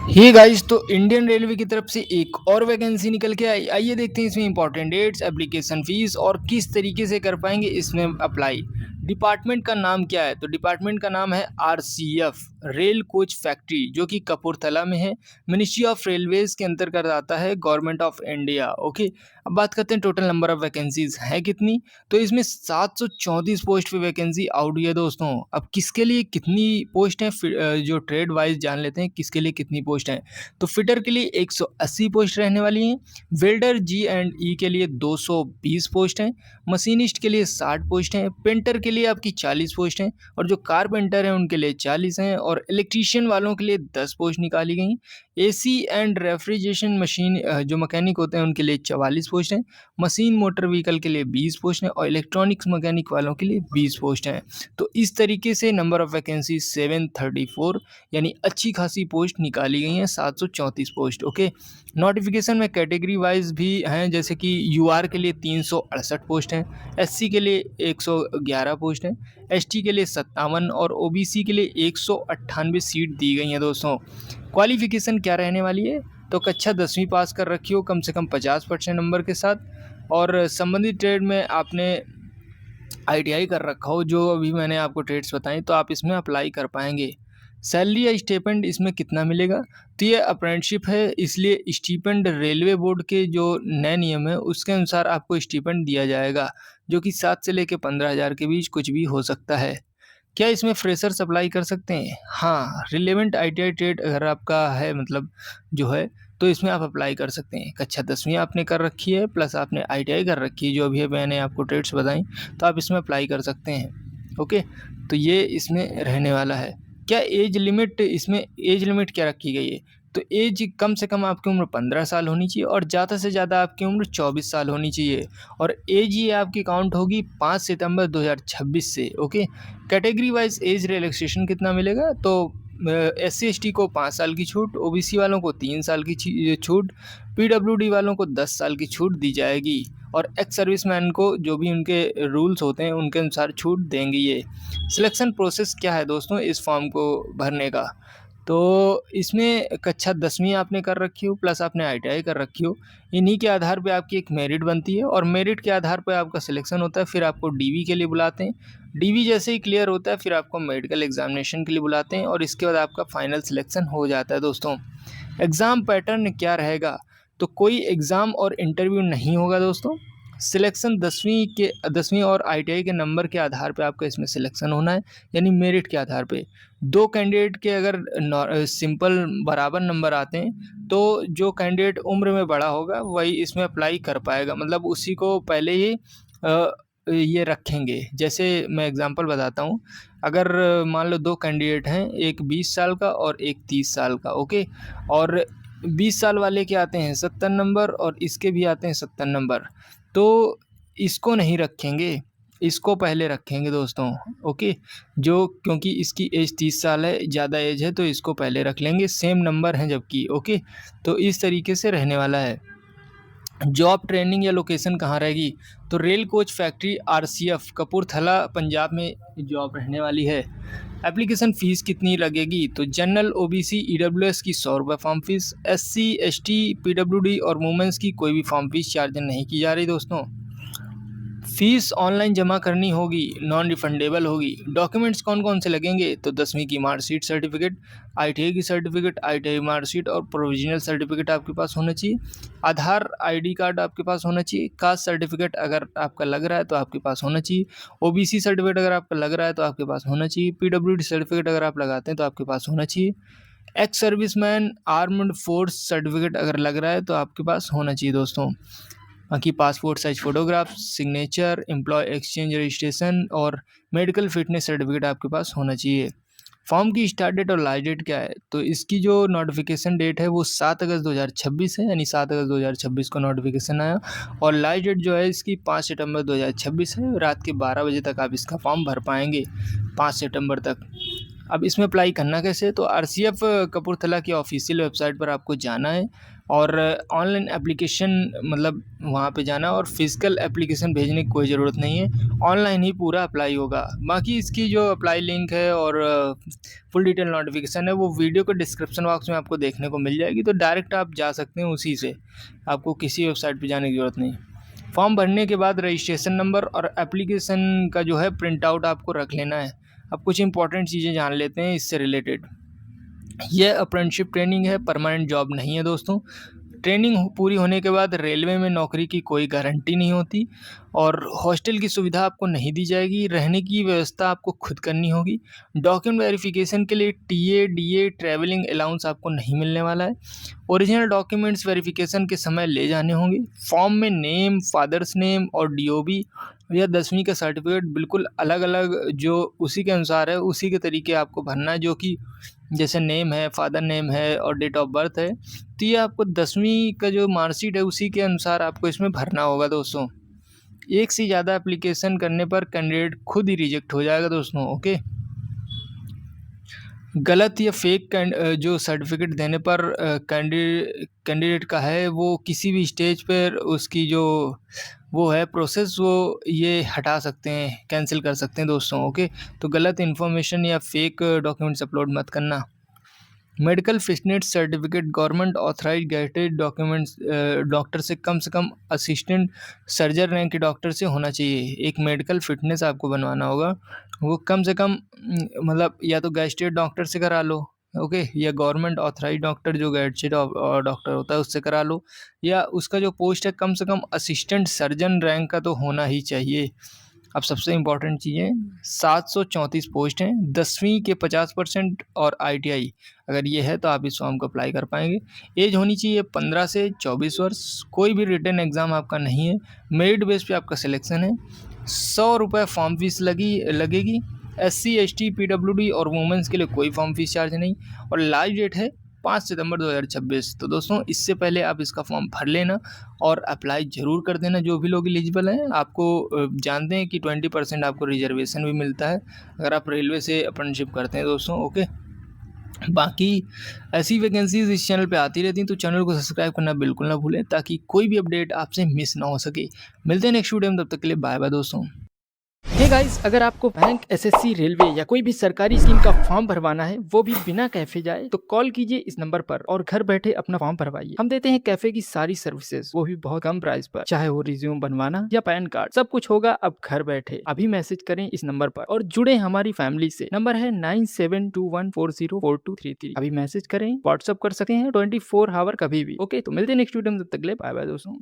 Hey guys, तो Indian railway की तरफ से एक और वैकेंसी निकल के आई। आइए देखते हैं इसमें इंपॉर्टेंट डेट्स, एप्लीकेशन फीस और किस तरीके से कर पाएंगे इसमें अप्लाई। डिपार्टमेंट का नाम क्या है? तो डिपार्टमेंट का नाम है आरसीएफ, रेल कोच फैक्ट्री, जो कि कपूरथला में है। मिनिस्ट्री ऑफ रेलवेज के अंतर्गत आता है, गवर्नमेंट ऑफ इंडिया। ओके, अब बात करते हैं टोटल नंबर ऑफ वैकेंसीज है कितनी। तो इसमें 734 पोस्ट पे वैकेंसी आउट हुई है दोस्तों। अब किसके लिए कितनी पोस्ट है, जो ट्रेड वाइज जान लेते हैं किसके लिए कितनी पोस्ट है। तो फिटर के लिए 180 पोस्ट रहने वाली हैं। वेल्डर जी एंड ई के लिए 220 पोस्ट हैं। मशीनिस्ट के लिए 60 पोस्ट हैं। पेंटर के लिए आपकी 40 पोस्ट हैं। और जो कारपेंटर हैं उनके लिए 40 हैं। और इलेक्ट्रीशियन वालों के लिए 10 पोस्ट निकाली गई। एसी एंड रेफ्रिजरेशन मशीन जो मैकेनिक होते हैं उनके लिए 44 पोस्ट हैं। मशीन मोटर व्हीकल के लिए 20 पोस्ट हैं। और इलेक्ट्रॉनिक्स मैकेनिक वालों के लिए 20 पोस्ट हैं। तो इस तरीके से नंबर ऑफ वैकेंसी 734, यानी अच्छी खासी पोस्ट निकाली गई हैं, 734 पोस्ट। ओके, नोटिफिकेशन में कैटेगरी वाइज भी हैं, जैसे कि यूआर के लिए 368 पोस्ट हैं। एससी के लिए 111 पोस्ट हैं। एसटी के लिए 57 और ओबीसी के लिए 198 सीट दी गई हैं दोस्तों। क्वालिफिकेशन क्या रहने वाली है? तो कक्षा 10वीं पास कर रखी हो कम से कम 50% नंबर के साथ। और संबंधित ट्रेड में आपने आईटीआई कर रखा हो, जो अभी मैंने आपको ट्रेड्स बताई, तो आप इसमें अप्लाई कर पाएंगे। सैलरी या स्टिपेंड इसमें कितना मिलेगा? तो ये अप्रेंटिसशिप है, इसलिए स्टिपेंड रेलवे बोर्ड के जो नए नियम है उसके अनुसार आपको स्टिपेंड दिया जाएगा, जो कि 7 से लेकर 15,000 के बीच कुछ भी हो सकता है। क्या इसमें फ्रेशर्स अप्लाई कर सकते हैं? हाँ, रिलेवेंट आईटीआई ट्रेड अगर आपका है, मतलब जो है, तो इसमें आप अप्लाई कर सकते हैं। कक्षा 10वीं आपने कर रखी है प्लस आपने आईटीआई कर रखी है, जो अभी मैंने आपको ट्रेड्स बताई, तो आप इसमें अप्लाई कर सकते हैं। ओके, तो ये इसमें रहने वाला है। क्या एज लिमिट, इसमें एज लिमिट क्या रखी गई है? तो एज कम से कम आपकी उम्र 15 साल होनी चाहिए और ज़्यादा से ज़्यादा आपकी उम्र 24 साल होनी चाहिए। और एज ये आपकी काउंट होगी 5 सितंबर 2026 से। Okay, category wise age relaxation कितना मिलेगा? तो SC ST को 5 साल की छूट, ओबीसी वालों को 3 साल की छूट, पीडब्ल्यूडी वालों को 10 साल की छूट दी जाएगी। और एक्स सर्विसमैन को जो भी उनके रूल्स होते हैं उनके अनुसार छूट देंगे ये। सिलेक्शन प्रोसेस क्या है दोस्तों इस फॉर्म को भरने का? तो इसमें कक्षा 10वीं आपने कर रखी हो प्लस आपने आईटीआई कर रखी हो, इन्हीं के आधार पे आपकी एक मेरिट बनती है और मेरिट के आधार पे आपका सिलेक्शन होता है। फिर आपको डीवी के लिए बुलाते हैं। डीवी जैसे ही क्लियर होता है फिर आपको मेडिकल एग्जामिनेशन के लिए बुलाते हैं और इसके बाद आपका फाइनल सिलेक्शन हो जाता है दोस्तों। एग्ज़ाम पैटर्न क्या रहेगा? तो कोई एग्ज़ाम और इंटरव्यू नहीं होगा दोस्तों। सिलेक्शन 10वीं और आईटीआई के नंबर के आधार पे आपका इसमें सिलेक्शन होना है, यानी मेरिट के आधार पे। 2 कैंडिडेट के अगर सिंपल बराबर नंबर आते हैं तो जो कैंडिडेट उम्र में बड़ा होगा वही इसमें अप्लाई कर पाएगा, मतलब उसी को पहले ही ये रखेंगे। जैसे मैं एग्जांपल बताता हूँ, अगर मान लो 2 कैंडिडेट हैं, एक 20 साल का और एक 30 साल का। ओके, और 20 साल वाले के आते हैं 70 नंबर और इसके भी आते हैं 70 नंबर, तो इसको नहीं रखेंगे, इसको पहले रखेंगे दोस्तों। ओके, जो क्योंकि इसकी एज 30 साल है, ज़्यादा एज है, तो इसको पहले रख लेंगे, सेम नंबर हैं जबकि। ओके, तो इस तरीके से रहने वाला है। जॉब ट्रेनिंग या लोकेशन कहाँ रहेगी? तो rail coach factory RCF Kapurthala Punjab में जॉब रहने वाली है। एप्लीकेशन फ़ीस कितनी लगेगी? तो जनरल ओबीसी ईडब्ल्यूएस की 100 रुपये form fees, SC ST PWD और वुमेंस की कोई भी फॉर्म फीस चार्ज नहीं की जा रही दोस्तों। फीस ऑनलाइन जमा करनी होगी, नॉन रिफंडेबल होगी। डॉक्यूमेंट्स कौन कौन से लगेंगे? तो 10वीं की मार्कशीट सर्टिफिकेट, आईटीआई की सर्टिफिकेट, आईटीआई मार्कशीट और प्रोविजनल सर्टिफिकेट आपके पास होना चाहिए। आधार आईडी कार्ड आपके पास होना चाहिए। कास्ट सर्टिफिकेट अगर आपका लग रहा है तो आपके पास होना चाहिए। ओबीसी सर्टिफिकेट अगर आपका लग रहा है तो आपके पास होना चाहिए। पीडब्ल्यूडी सर्टिफिकेट अगर आप लगाते हैं तो आपके पास होना चाहिए। Ex serviceman armed force certificate अगर लग रहा है तो आपके पास होना चाहिए दोस्तों। बाकी passport size photograph, signature, employ exchange registration और मेडिकल फिटनेस सर्टिफिकेट आपके पास होना चाहिए। फॉर्म की स्टार्ट डेट और लास्ट डेट क्या है? तो इसकी जो नोटिफिकेशन डेट है वो 7 अगस्त 2026 है, यानी 7 अगस्त 2026 को नोटिफिकेशन आया। और लास्ट डेट जो है इसकी 5 सितंबर 2026 है। रात के 12 बजे तक आप इसका फॉर्म भर पाएंगे, 5 सितंबर तक। अब इसमें अप्लाई करना कैसे? तो आरसीएफ कपूरथला की ऑफिशियल वेबसाइट पर आपको जाना है। और ऑनलाइन एप्लीकेशन मतलब वहाँ पे जाना और फिजिकल एप्लीकेशन भेजने की कोई ज़रूरत नहीं है, ऑनलाइन ही पूरा अप्लाई होगा। बाकी इसकी जो अप्लाई लिंक है और फुल डिटेल नोटिफिकेशन है वो वीडियो के डिस्क्रिप्शन बॉक्स में आपको देखने को मिल जाएगी, तो डायरेक्ट आप जा सकते हैं उसी से, आपको किसी वेबसाइट पे जाने की ज़रूरत नहीं। फॉर्म भरने के बाद रजिस्ट्रेशन नंबर और एप्लीकेशन का जो है प्रिंट आउट आपको रख लेना है। अब कुछ इंपॉर्टेंट चीज़ें जान लेते हैं इससे रिलेटेड। ये अप्रेंटिसशिप ट्रेनिंग है, परमानेंट जॉब नहीं है दोस्तों। ट्रेनिंग पूरी होने के बाद रेलवे में नौकरी की कोई गारंटी नहीं होती और हॉस्टल की सुविधा आपको नहीं दी जाएगी, रहने की व्यवस्था आपको खुद करनी होगी। डॉक्यूमेंट वेरिफिकेशन के लिए टीए, डीए, ट्रैवलिंग अलाउंस आपको नहीं मिलने वाला है। ओरिजिनल डॉक्यूमेंट्स वेरिफिकेशन के समय ले जाने होंगे। फॉर्म में नेम, फादर्स नेम और डीओबी या 10वीं का सर्टिफिकेट बिल्कुल अलग-अलग जो उसी के अनुसार है, उसी के तरीके आपको भरना है, जो कि जैसे नेम है, फादर नेम है और डेट ऑफ बर्थ है, तो ये आपको 10वीं का जो मार्कशीट है उसी के अनुसार आपको इसमें भरना होगा दोस्तों। एक से ज़्यादा एप्लीकेशन करने पर कैंडिडेट खुद ही रिजेक्ट हो जाएगा दोस्तों, ओके। गलत या फेक जो सर्टिफिकेट देने पर कैंडिडेट का है वो किसी भी स्टेज पर उसकी जो वो है प्रोसेस वो ये हटा सकते हैं, कैंसिल कर सकते हैं दोस्तों, ओके। तो गलत इन्फॉर्मेशन या फेक डॉक्यूमेंट्स अपलोड मत करना। Medical fitness certificate government authorise gazetted documents doctor से कम असिस्टेंट सर्जन रैंक के डॉक्टर से होना चाहिए। एक मेडिकल फिटनेस आपको बनवाना होगा, वो कम से कम मतलब या तो गैस्ट्रेट डॉक्टर से करा लो, ओके, या गवर्नमेंट ऑथराइज डॉक्टर जो गैस्ट्रेट डॉक्टर होता है उससे करा लो, या उसका जो पोस्ट है कम से कम असिस्टेंट सर्जन रैंक का तो होना ही चाहिए। अब सबसे इम्पॉर्टेंट चीज़ें, 734 पोस्ट हैं, 10वीं के 50% और आईटीआई अगर ये है तो आप इस फॉर्म को अप्लाई कर पाएंगे। एज होनी चाहिए 15 से 24 वर्ष, कोई भी रिटन एग्ज़ाम आपका नहीं है, मेरिट बेस पे आपका सिलेक्शन है। 100 रुपये फॉर्म फीस लगेगी। SC ST PWD और वुमेंस के लिए कोई फॉर्म फीस चार्ज नहीं, और लास्ट डेट है 5 सितंबर 2026। तो दोस्तों इससे पहले आप इसका फॉर्म भर लेना और अप्लाई ज़रूर कर देना जो भी लोग एलिजिबल हैं। आपको जानते हैं कि 20% आपको रिजर्वेशन भी मिलता है अगर आप रेलवे से अप्रेंटिसशिप करते हैं दोस्तों, ओके। बाकी ऐसी वैकेंसीज इस चैनल पे आती रहती हैं, तो चैनल को सब्सक्राइब करना बिल्कुल ना भूलें ताकि कोई भी अपडेट आपसे मिस ना हो सके। मिलते हैं नेक्स्ट वीडियो में, तब तक के लिए बाय बाय दोस्तों। हे गाइस, अगर आपको बैंक, एसएससी, रेलवे या कोई भी सरकारी स्कीम का फॉर्म भरवाना है वो भी बिना कैफे जाए, तो कॉल कीजिए इस नंबर पर और घर बैठे अपना फॉर्म भरवाइए। हम देते हैं कैफे की सारी सर्विसेज, वो भी बहुत कम प्राइस पर। चाहे वो रिज्यूम बनवाना या पैन कार्ड, सब कुछ होगा अब घर बैठे। अभी मैसेज करें इस नंबर पर और जुड़े हमारी फैमिली से। नंबर है 9721404233। अभी मैसेज करें, व्हाट्सअप कर सकते हैं 24 आवर कभी भी, ओके। तो मिलते हैं नेक्स्ट वीडियो में, तब तक के लिए बाय बाय दोस्तों।